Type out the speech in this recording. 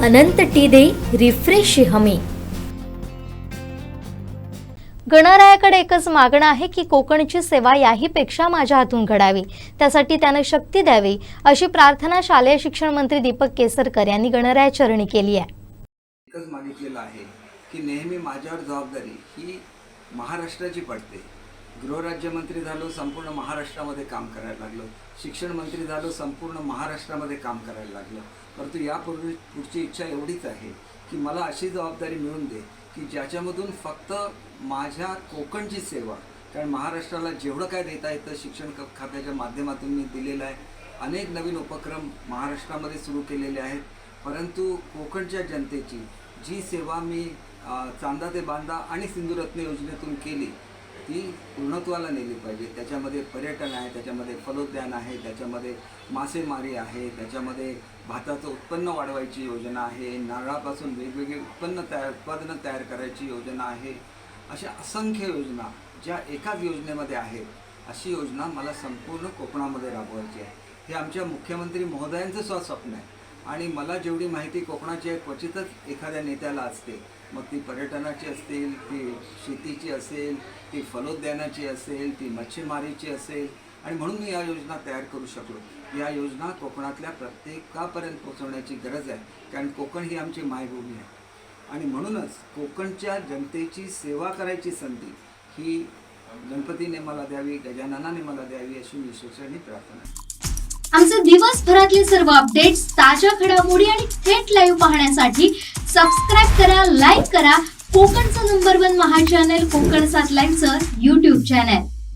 अनंत T दे refresh हमी। गणरायाकडे एकच मागणं आहे की कोकणची सेवा याहीपेक्षा माझ्या हातून घडावी, त्यासाठी त्याने शक्ती द्यावी, अशी प्रार्थना शालेय शिक्षण मंत्री दीपक केसरकर यांनी गणरायाचरणी केली आहे। एकच मागितलेलं आहे की नेहमी माझ्यावर जबाबदारी ही महाराष्ट्राची पडते। गृहराज्यमंत्री झालो, संपूर्ण महाराष्ट्रामध्ये काम करायला लागलो, शिक्षण मंत्री झालो, संपूर्ण महाराष्ट्रामध्ये काम करायला लागलो। परंतु यापूर्वी पुढची इच्छा एवढीच आहे की मला अशी जबाबदारी मिळून दे की ज्याच्यामधून फक्त माझ्या कोकणची सेवा, कारण महाराष्ट्राला जेवढं काय देता येतं शिक्षण खात्याच्या माध्यमातून मी दिलेलं आहे। अनेक नवीन उपक्रम महाराष्ट्रामध्ये सुरू केलेले आहेत, परंतु कोकणच्या जनतेची जी सेवा मी चांदा ते बांदा आणि सिंधुरत्न योजनेतून केली ती पूर्णत्वाला नेली पाहिजे। त्याच्यामध्ये पर्यटन आहे, त्याच्यामध्ये फलोद्यान आहे, त्याच्यामध्ये मासेमारी आहे, त्याच्यामध्ये भाताचं उत्पन्न वाढवायची योजना आहे, नारळापासून वेगवेगळे उत्पादनं तयार करायची योजना आहे। अशा असंख्य योजना ज्या एकाच योजनेमध्ये आहेत, अशी योजना मला संपूर्ण कोकणामध्ये राबवायची आहे। हे आमच्या मुख्यमंत्री महोदयांचं स्वप्न आहे आणि मला जेवढी माहिती कोकणाची आहे क्वचितच एखाद्या नेत्याला असते, मग ती पर्यटनाची असतील, ती शेतीची असेल, ती फलोद्यानाची असेल, ती मच्छीमारीची असेल, आणि म्हणून मी या योजना तयार करू शकलो। या योजना कोकणातल्या प्रत्येकापर्यंत पोहोचवण्याची गरज आहे, कारण कोकण ही आमची मायभूमी आहे आणि म्हणूनच कोकणच्या जनतेची सेवा करायची संधी ही गणपतीने मला द्यावी, गजाननाने मला द्यावी, अशी मी ईश्वराने प्रार्थना आहे। आमचे दिवसभरातले सर्व अपडेट्स, ताज्या घडामोडी आणि थेट लाईव्ह पाहण्यासाठी सबस्क्राइब करा, लाईक करा कोकणचं नंबर 1 महा चॅनल कोकण 7 लाईव्हचं YouTube चॅनल।